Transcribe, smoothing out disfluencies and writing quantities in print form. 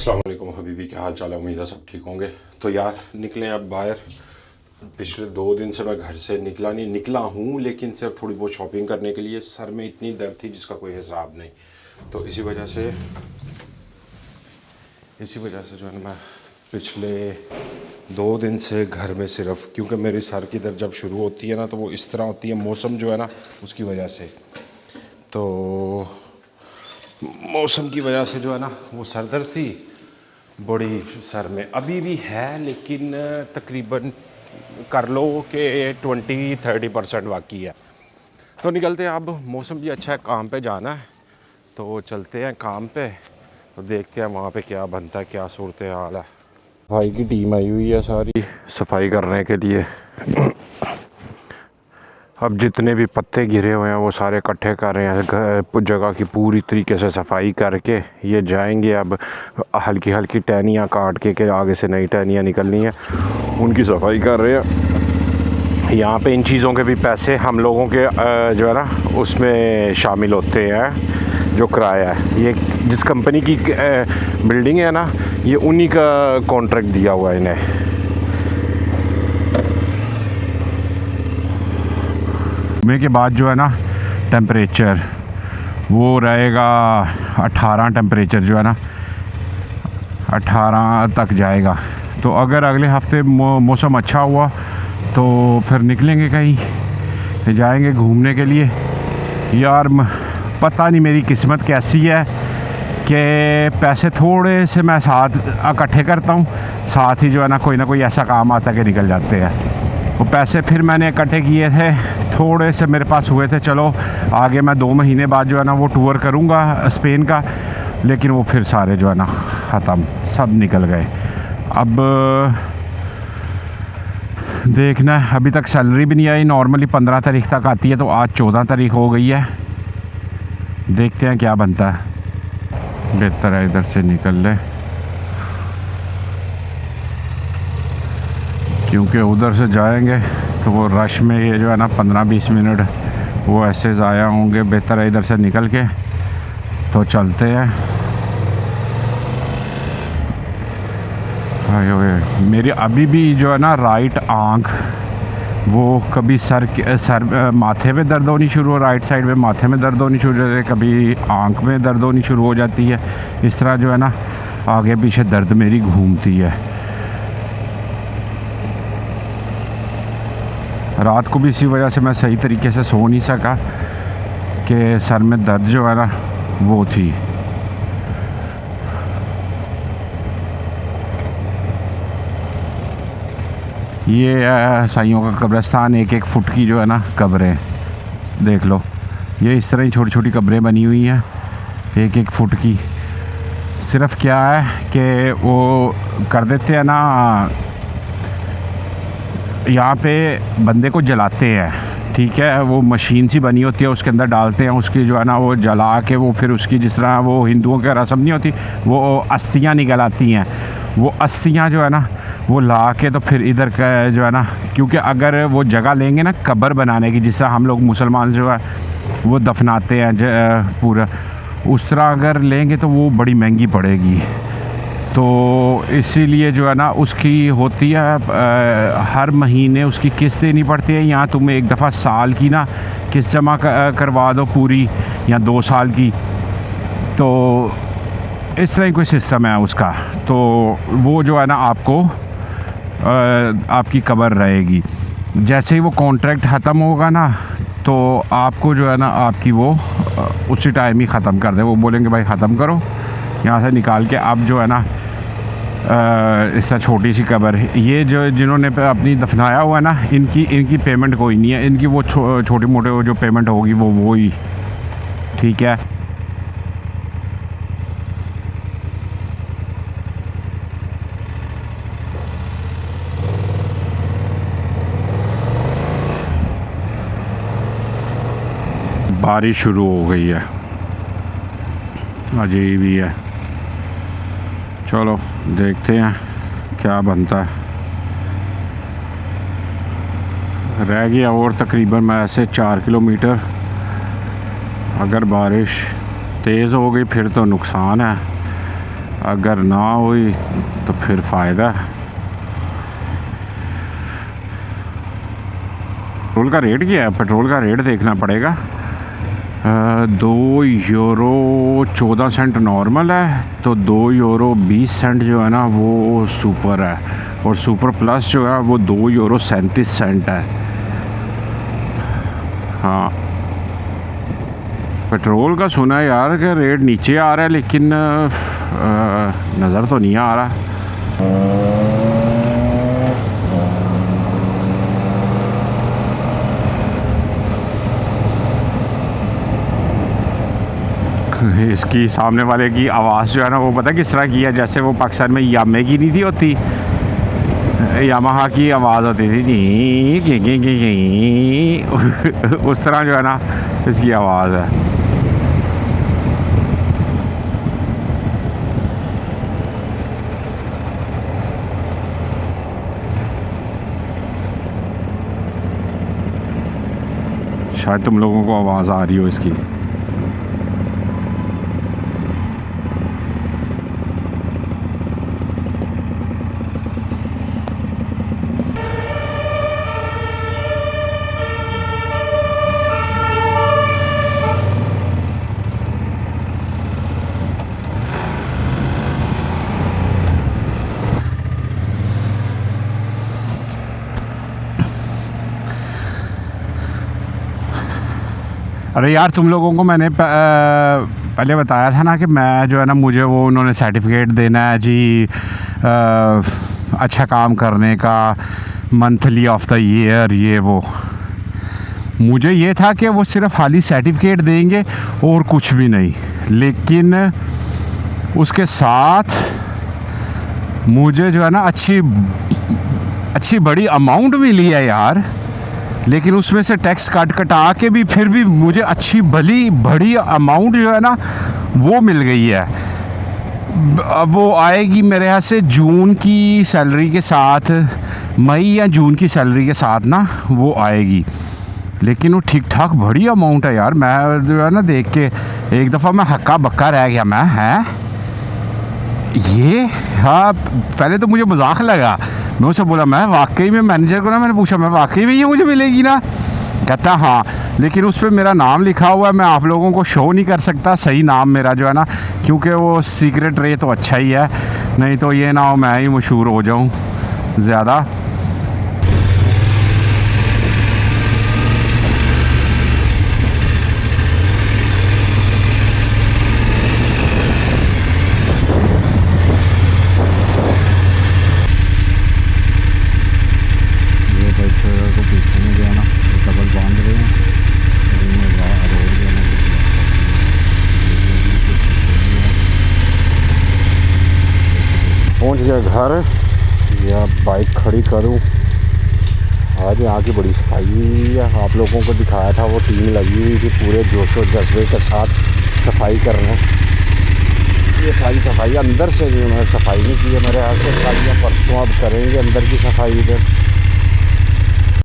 अस्सलाम वालेकुम हबीबी, क्या हाल चाल है। उम्मीद है सब ठीक होंगे। तो यार निकले अब बाहर। पिछले 2 दिन से मैं घर से निकला हूँ, लेकिन सिर्फ थोड़ी बहुत शॉपिंग करने के लिए। सर में इतनी दर्द थी जिसका कोई हिसाब नहीं। तो इसी वजह से जो है ना, मैं पिछले 2 दिन से घर में सिर्फ, क्योंकि मेरी सर की दर्द जब शुरू होती है ना तो वो इस तरह होती है, मौसम जो है ना उसकी वजह से। तो मौसम की वजह से जो है ना वो सर दर्द थी बड़ी, सर में अभी भी है, लेकिन तकरीबन कर लो कि 20-30% बाकी है। तो निकलते हैं। अब मौसम भी अच्छा है, काम पे जाना है तो चलते हैं काम पे। तो देखते हैं वहाँ पे क्या बनता है, क्या सूरत हाल है। सफाई की टीम आई हुई है सारी सफाई करने के लिए। अब जितने भी पत्ते गिरे हुए हैं वो सारे इकट्ठे कर रहे हैं, जगह की पूरी तरीके से सफाई करके ये जाएंगे। अब हल्की हल्की टहनियाँ काट के आगे से नई टहनियाँ निकलनी है, उनकी सफाई कर रहे हैं। यहाँ पे इन चीज़ों के भी पैसे हम लोगों के जो है ना उसमें शामिल होते हैं। जो किराया है, ये जिस कंपनी की बिल्डिंग है ना, ये उन्हीं का कॉन्ट्रैक्ट दिया हुआ है इन्हें। घूमने के बाद जो है ना टेम्परेचर वो रहेगा 18। टेम्परेचर जो है ना 18 तक जाएगा। तो अगर अगले हफ्ते मौसम अच्छा हुआ तो फिर निकलेंगे कहीं, फिर जाएंगे घूमने के लिए। यार पता नहीं मेरी किस्मत कैसी है कि पैसे थोड़े से मैं साथ इकट्ठे करता हूँ, साथ ही जो है ना कोई ऐसा काम आता है कि निकल जाते हैं। वो पैसे फिर मैंने इकट्ठे किए थे, थोड़े से मेरे पास हुए थे। चलो आगे मैं 2 महीने बाद जो है ना वो टूर करूँगा स्पेन का, लेकिन वो फिर सारे जो है ना ख़त्म, सब निकल गए। अब देखना है, अभी तक सैलरी भी नहीं आई। नॉर्मली 15 तारीख तक आती है, तो आज 14 तारीख हो गई है। देखते हैं क्या बनता है। बेहतर है इधर से निकल ले, क्योंकि उधर से जाएंगे तो वो रश में ये जो है ना 15-20 मिनट वो ऐसे ज़ाया होंगे। बेहतर है इधर से निकल के तो चलते हैं। मेरी अभी भी जो है ना राइट आँख वो कभी सर माथे में दर्द होनी शुरू हो, राइट साइड में माथे में दर्द होनी शुरू हो जाती है, कभी आँख में दर्द होनी शुरू हो जाती है। इस तरह जो है ना आगे पीछे दर्द मेरी घूमती है। रात को भी इसी वजह से मैं सही तरीके से सो नहीं सका कि सर में दर्द जो है ना वो थी। ये साइयों का कब्रिस्तान, 1-1 फुट की जो है ना कब्रें देख लो। ये इस तरह ही छोटी छोटी कब्रें बनी हुई हैं 1-1 फुट की। सिर्फ क्या है कि वो कर देते हैं ना, यहाँ पे बंदे को जलाते हैं, ठीक है। वो मशीन सी बनी होती है, उसके अंदर डालते हैं, उसकी जो है ना वो जला के वो फिर उसकी, जिस तरह वो हिंदुओं के रस्म नहीं होती, वो अस्थियाँ निकल आती हैं। वो अस्थियाँ जो है ना वो ला के तो फिर इधर का जो है ना, क्योंकि अगर वो जगह लेंगे ना कब्र बनाने की, जिस तरह हम लोग मुसलमान जो है वो दफनाते हैं पूरा, उस तरह अगर लेंगे तो वो बड़ी महंगी पड़ेगी। तो इसीलिए जो है ना उसकी होती है हर महीने उसकी किस्त देनी पड़ती है। यहाँ तुम्हें एक दफ़ा साल की ना किस्त जमा करवा दो पूरी, या 2 साल की। तो इस तरह ही कोई सिस्टम है उसका। तो वो जो है ना आपको आपकी कब्र रहेगी। जैसे ही वो कॉन्ट्रैक्ट ख़त्म होगा ना तो आपको जो है ना आपकी वो उसी टाइम ही ख़त्म कर दे। वो बोलेंगे भाई ख़त्म करो, यहाँ से निकाल के। अब जो है ना इस तरह छोटी सी कब्र, ये जो जिन्होंने अपनी दफनाया हुआ है ना, इनकी पेमेंट कोई नहीं है। इनकी वो छोटी मोटे जो पेमेंट होगी वो ही, ठीक है। बारिश शुरू हो गई है, अजीब ही है। चलो देखते हैं क्या बनता है। रह गया और तकरीबन मैं ऐसे 4 किलोमीटर। अगर बारिश तेज़ हो गई फिर तो नुकसान है, अगर ना हुई तो फिर फ़ायदा है। पेट्रोल का रेट क्या है? पेट्रोल का रेट देखना पड़ेगा। 2 यूरो 14 सेंट नॉर्मल है, तो 2 यूरो 20 सेंट जो है ना वो सुपर है, और सुपर प्लस जो है वो 2 यूरो 37 सेंट है। हाँ, पेट्रोल का सुना है यार कि रेट नीचे आ रहा है, लेकिन नज़र तो नहीं आ रहा। इसकी सामने वाले की आवाज़ जो है ना वो पता किस तरह की है, जैसे वो पाकिस्तान में यामे की नहीं थी होती, यामाहा की आवाज़ होती थी जी, उस तरह जो है ना इसकी आवाज़ है। शायद तुम लोगों को आवाज़ आ रही हो इसकी। अरे यार, तुम लोगों को मैंने पहले बताया था ना कि मैं जो है ना मुझे वो उन्होंने सर्टिफिकेट देना है जी, अच्छा काम करने का, मंथली ऑफ द ईयर, ये वो। मुझे ये था कि वो सिर्फ खाली सर्टिफिकेट देंगे और कुछ भी नहीं, लेकिन उसके साथ मुझे जो है ना अच्छी बड़ी अमाउंट मिली है यार, लेकिन उसमें से टैक्स कटा के भी फिर भी मुझे अच्छी भली बड़ी अमाउंट जो है ना वो मिल गई है। अब वो आएगी मेरे यहाँ से जून की सैलरी के साथ, मई या जून की सैलरी के साथ ना वो आएगी, लेकिन वो ठीक ठाक बड़ी अमाउंट है यार। मैं जो है ना देख के एक दफ़ा मैं हक्का बक्का रह गया, मैं ये। हाँ, पहले तो मुझे मजाक लगा, मैं उसे बोला मैं वाकई में, मैनेजर को ना मैंने पूछा मैं वाकई में ये मुझे मिलेगी ना? कहता हाँ, लेकिन उस पर मेरा नाम लिखा हुआ है, मैं आप लोगों को शो नहीं कर सकता सही नाम मेरा जो है ना, क्योंकि वो सीक्रेट रहे तो अच्छा ही है, नहीं तो ये ना हो मैं ही मशहूर हो जाऊँ ज़्यादा। पहुंच गया घर, या बाइक खड़ी करूं। आज यहाँ की बड़ी सफाई हुई है, आप लोगों को दिखाया था वो टीम लगी हुई थी पूरे जोश और जज्बे के साथ सफाई करने। ये सारी सफाई अंदर से भी उन्होंने सफाई नहीं की है मेरे हाथ से, खाली परसों अब करेंगे अंदर की सफाई इधर।